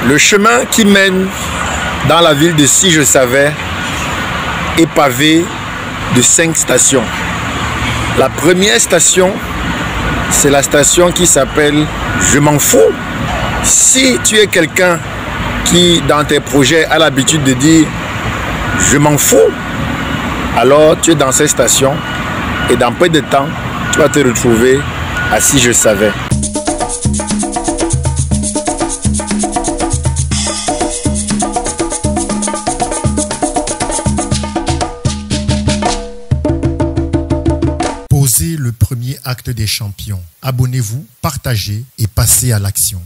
Le chemin qui mène dans la ville de Si Je Savais est pavé de 5 stations. La première station, c'est la station qui s'appelle Je m'en fous. Si tu es quelqu'un qui, dans tes projets, a l'habitude de dire je m'en fous, alors tu es dans cette station et dans peu de temps, tu vas te retrouver à Si Je Savais. Posez le premier acte des champions. Abonnez-vous, partagez et passez à l'action.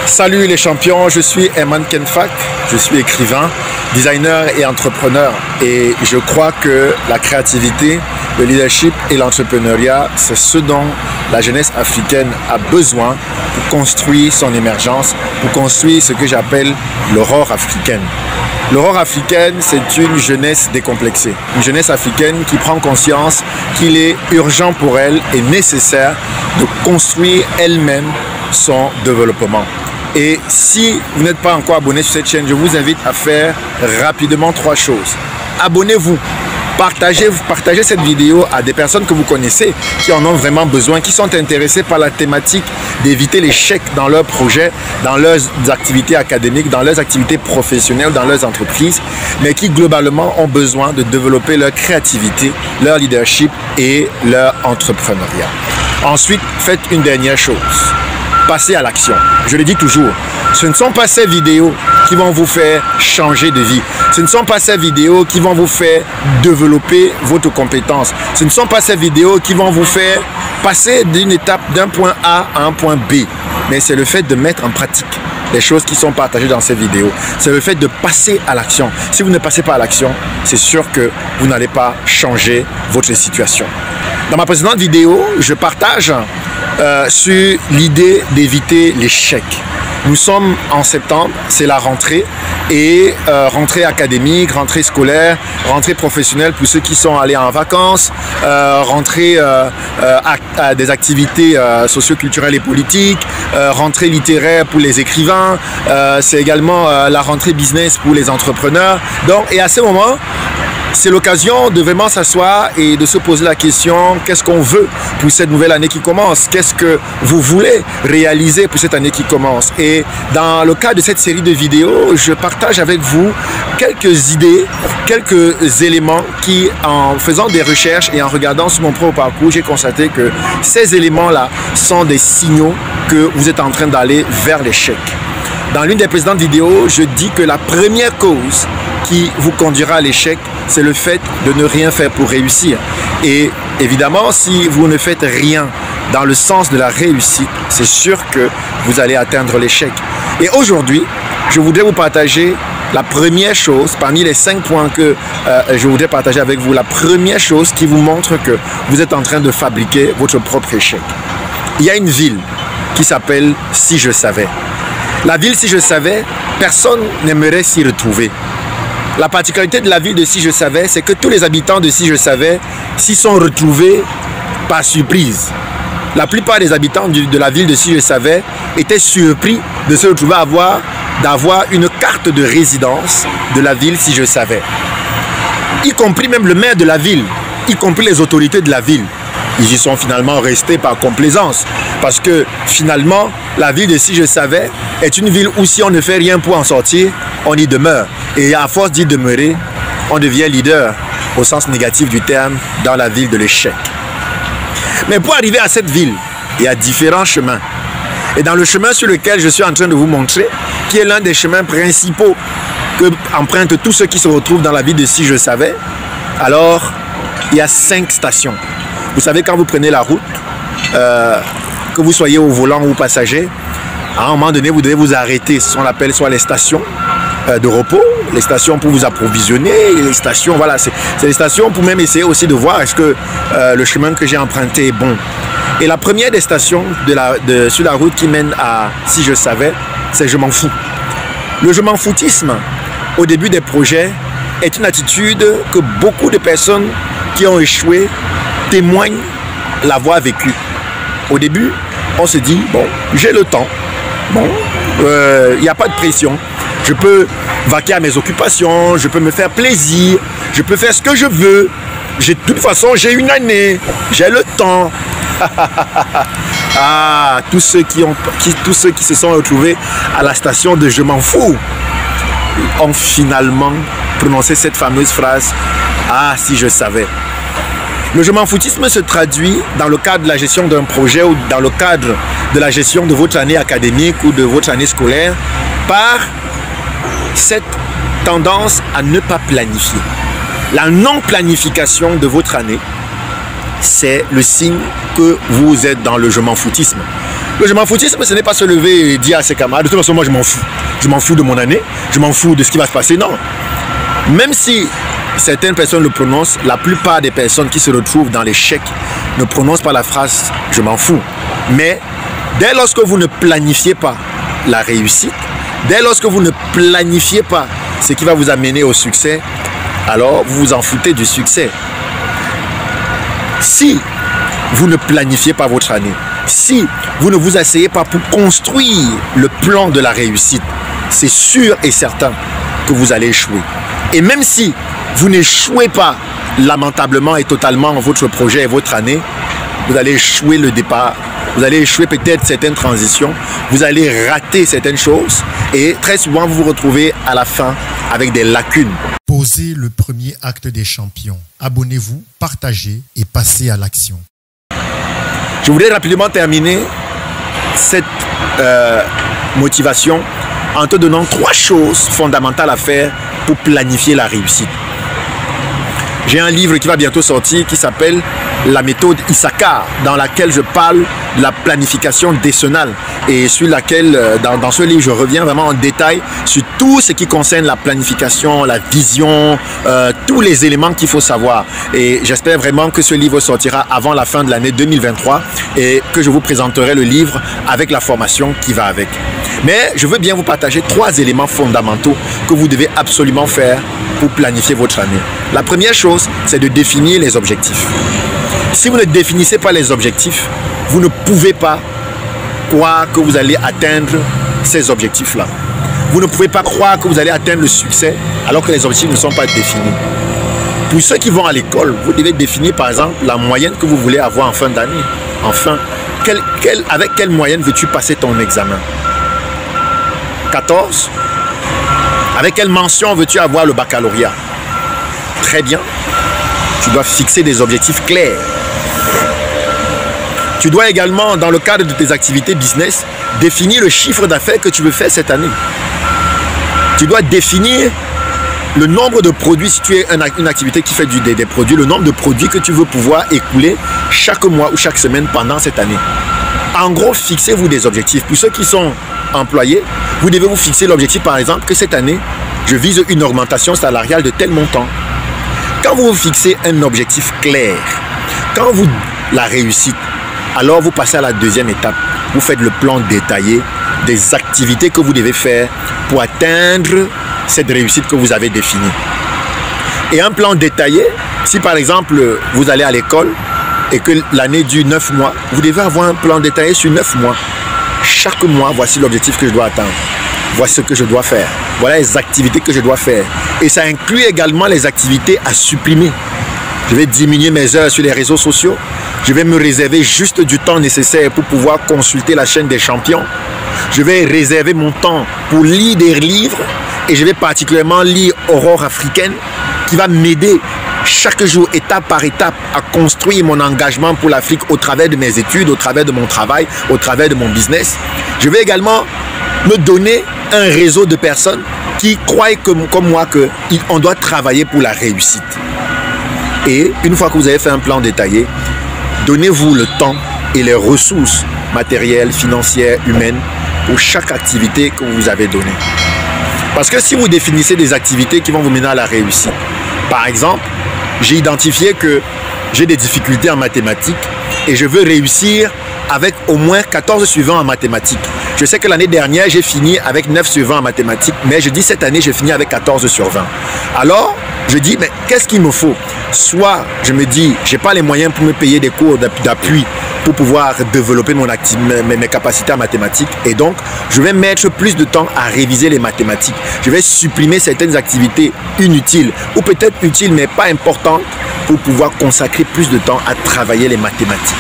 Salut les champions, je suis Herman Kenfak, je suis écrivain, designer et entrepreneur et je crois que la créativité, le leadership et l'entrepreneuriat, c'est ce dont la jeunesse africaine a besoin pour construire son émergence, pour construire ce que j'appelle l'aurore africaine. L'aurore africaine, c'est une jeunesse décomplexée, une jeunesse africaine qui prend conscience qu'il est urgent pour elle et nécessaire de construire elle-même son développement. Et si vous n'êtes pas encore abonné sur cette chaîne, je vous invite à faire rapidement 3 choses. Abonnez-vous, partagez cette vidéo à des personnes que vous connaissez, qui en ont vraiment besoin, qui sont intéressées par la thématique d'éviter l'échec dans leurs projets, dans leurs activités académiques, dans leurs activités professionnelles, dans leurs entreprises, mais qui globalement ont besoin de développer leur créativité, leur leadership et leur entrepreneuriat. Ensuite, faites une dernière chose. Passez à l'action. Je le dis toujours, ce ne sont pas ces vidéos qui vont vous faire changer de vie. Ce ne sont pas ces vidéos qui vont vous faire développer votre compétence. Ce ne sont pas ces vidéos qui vont vous faire passer d'une étape d'un point A à un point B. Mais c'est le fait de mettre en pratique les choses qui sont partagées dans ces vidéos. C'est le fait de passer à l'action. Si vous ne passez pas à l'action, c'est sûr que vous n'allez pas changer votre situation. Dans ma précédente vidéo, je partage sur l'idée d'éviter l'échec. Nous sommes en septembre, c'est la rentrée et rentrée académique, rentrée scolaire, rentrée professionnelle pour ceux qui sont allés en vacances, rentrée à des activités socio-culturelles et politiques, rentrée littéraire pour les écrivains, c'est également la rentrée business pour les entrepreneurs. Donc, et à ce moment, c'est l'occasion de vraiment s'asseoir et de se poser la question, qu'est-ce qu'on veut pour cette nouvelle année qui commence? Qu'est-ce que vous voulez réaliser pour cette année qui commence? Et dans le cadre de cette série de vidéos, je partage avec vous quelques idées, quelques éléments qui, en faisant des recherches et en regardant sur mon propre parcours, j'ai constaté que ces éléments-là sont des signaux que vous êtes en train d'aller vers l'échec. Dans l'une des précédentes vidéos, je dis que la première cause qui vous conduira à l'échec, c'est le fait de ne rien faire pour réussir. Et évidemment, si vous ne faites rien dans le sens de la réussite, c'est sûr que vous allez atteindre l'échec. Et aujourd'hui, je voudrais vous partager la première chose, parmi les 5 points que je voudrais partager avec vous, la première chose qui vous montre que vous êtes en train de fabriquer votre propre échec. Il y a une ville qui s'appelle Si Je Savais. La ville Si Je Savais, personne n'aimerait s'y retrouver. La particularité de la ville de Si Je Savais, c'est que tous les habitants de Si Je Savais s'y sont retrouvés par surprise. La plupart des habitants de la ville de Si Je Savais étaient surpris de se retrouver d'avoir une carte de résidence de la ville Si Je Savais. Y compris même le maire de la ville, y compris les autorités de la ville. Ils y sont finalement restés par complaisance. Parce que finalement, la ville de Si Je Savais est une ville où si on ne fait rien pour en sortir, on y demeure. Et à force d'y demeurer, on devient leader au sens négatif du terme dans la ville de l'échec. Mais pour arriver à cette ville, il y a différents chemins. Et dans le chemin sur lequel je suis en train de vous montrer, qui est l'un des chemins principaux que empruntent tous ceux qui se retrouvent dans la ville de Si Je Savais, alors il y a 5 stations. Vous savez, quand vous prenez la route, que vous soyez au volant ou passager, à un moment donné, vous devez vous arrêter. Ce qu'on appelle soit les stations de repos, les stations pour vous approvisionner, les stations, voilà, c'est les stations pour même essayer aussi de voir est-ce que le chemin que j'ai emprunté est bon. Et la première des stations sur la route qui mène à Si Je Savais, c'est Je m'en fous. Le je m'en foutisme, au début des projets, est une attitude que beaucoup de personnes qui ont échoué témoignent l'avoir vécu. Au début, on se dit, bon, j'ai le temps. Bon, Il n'y a pas de pression. Je peux vaquer à mes occupations, je peux me faire plaisir, je peux faire ce que je veux. De toute façon, j'ai une année, j'ai le temps. Ah, tous ceux qui se sont retrouvés à la station de Je m'en fous ont finalement prononcé cette fameuse phrase. Ah, si je savais. Le je m'en foutisme se traduit dans le cadre de la gestion d'un projet ou dans le cadre de la gestion de votre année académique ou de votre année scolaire par cette tendance à ne pas planifier. La non-planification de votre année, c'est le signe que vous êtes dans le je m'en foutisme. Le je m'en foutisme, ce n'est pas se lever et dire à ses camarades, de toute façon, moi je m'en fous. Je m'en fous de mon année, je m'en fous de ce qui va se passer. Non. Même si certaines personnes le prononcent, la plupart des personnes qui se retrouvent dans l'échec ne prononcent pas la phrase « je m'en fous ». Mais dès lors que vous ne planifiez pas la réussite, dès lors que vous ne planifiez pas ce qui va vous amener au succès, alors vous vous en foutez du succès. Si vous ne planifiez pas votre année, si vous ne vous asseyez pas pour construire le plan de la réussite, c'est sûr et certain que vous allez échouer. Et même si vous n'échouez pas lamentablement et totalement votre projet et votre année, vous allez échouer le départ, vous allez échouer peut-être certaines transitions, vous allez rater certaines choses et très souvent vous vous retrouvez à la fin avec des lacunes. Posez le premier acte des champions. Abonnez-vous, partagez et passez à l'action. Je voudrais rapidement terminer cette motivation en te donnant 3 choses fondamentales à faire pour planifier la réussite. J'ai un livre qui va bientôt sortir qui s'appelle La méthode Issachar, dans laquelle je parle de la planification décennale et sur laquelle, dans ce livre, je reviens vraiment en détail sur tout ce qui concerne la planification, la vision, tous les éléments qu'il faut savoir. Et j'espère vraiment que ce livre sortira avant la fin de l'année 2023 et que je vous présenterai le livre avec la formation qui va avec. Mais je veux bien vous partager 3 éléments fondamentaux que vous devez absolument faire pour planifier votre année. La première chose, c'est de définir les objectifs. Si vous ne définissez pas les objectifs, vous ne pouvez pas croire que vous allez atteindre ces objectifs-là. Vous ne pouvez pas croire que vous allez atteindre le succès alors que les objectifs ne sont pas définis. Pour ceux qui vont à l'école, vous devez définir par exemple la moyenne que vous voulez avoir en fin d'année. Enfin, avec quelle moyenne veux-tu passer ton examen? 14? Avec quelle mention veux-tu avoir le baccalauréat? Très bien. Tu dois fixer des objectifs clairs. Tu dois également, dans le cadre de tes activités business, définir le chiffre d'affaires que tu veux faire cette année. Tu dois définir le nombre de produits, si tu es une activité qui fait des produits, le nombre de produits que tu veux pouvoir écouler chaque mois ou chaque semaine pendant cette année. En gros, fixez-vous des objectifs. Pour ceux qui sont employés, vous devez vous fixer l'objectif, par exemple, que cette année, je vise une augmentation salariale de tel montant. Quand vous vous fixez un objectif clair, quand vous la réussissez, alors vous passez à la deuxième étape. Vous faites le plan détaillé des activités que vous devez faire pour atteindre cette réussite que vous avez définie. Et un plan détaillé, si par exemple vous allez à l'école et que l'année dure 9 mois, vous devez avoir un plan détaillé sur 9 mois. Chaque mois, voici l'objectif que je dois atteindre. Voici ce que je dois faire. Voilà les activités que je dois faire. Et ça inclut également les activités à supprimer. Je vais diminuer mes heures sur les réseaux sociaux. Je vais me réserver juste du temps nécessaire pour pouvoir consulter la chaîne des champions. Je vais réserver mon temps pour lire des livres. Et je vais particulièrement lire Aurore africaine qui va m'aider chaque jour, étape par étape, à construire mon engagement pour l'Afrique au travers de mes études, au travers de mon travail, au travers de mon business. Je vais également me donner un réseau de personnes qui croient comme moi qu'on doit travailler pour la réussite. Et une fois que vous avez fait un plan détaillé, donnez-vous le temps et les ressources matérielles, financières, humaines pour chaque activité que vous avez donnée. Parce que si vous définissez des activités qui vont vous mener à la réussite, par exemple, j'ai identifié que j'ai des difficultés en mathématiques et je veux réussir avec au moins 14 suivants en mathématiques. Je sais que l'année dernière, j'ai fini avec 9 sur 20 en mathématiques, mais je dis cette année, j'ai fini avec 14 sur 20. Alors, je dis, mais qu'est-ce qu'il me faut? Soit je me dis, je n'ai pas les moyens pour me payer des cours d'appui pour pouvoir développer mes capacités en mathématiques. Et donc, je vais mettre plus de temps à réviser les mathématiques. Je vais supprimer certaines activités inutiles, ou peut-être utiles, mais pas importantes, pour pouvoir consacrer plus de temps à travailler les mathématiques.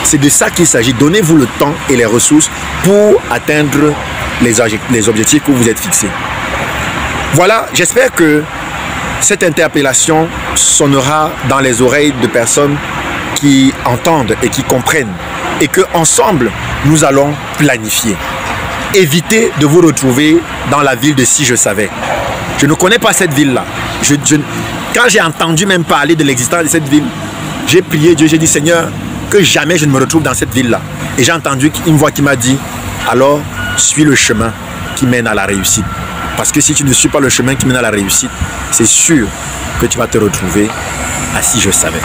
C'est de ça qu'il s'agit. Donnez-vous le temps et les ressources pour atteindre les objectifs que vous êtes fixés. Voilà, j'espère que cette interpellation sonnera dans les oreilles de personnes qui entendent et qui comprennent, et qu'ensemble, nous allons planifier. Évitez de vous retrouver dans la ville de Si Je Savais. Je ne connais pas cette ville-là. Quand j'ai entendu même parler de l'existence de cette ville, j'ai prié Dieu, j'ai dit Seigneur, que jamais je ne me retrouve dans cette ville-là. Et j'ai entendu une voix qui m'a dit, alors suis le chemin qui mène à la réussite. Parce que si tu ne suis pas le chemin qui mène à la réussite, c'est sûr que tu vas te retrouver à Si Je Savais.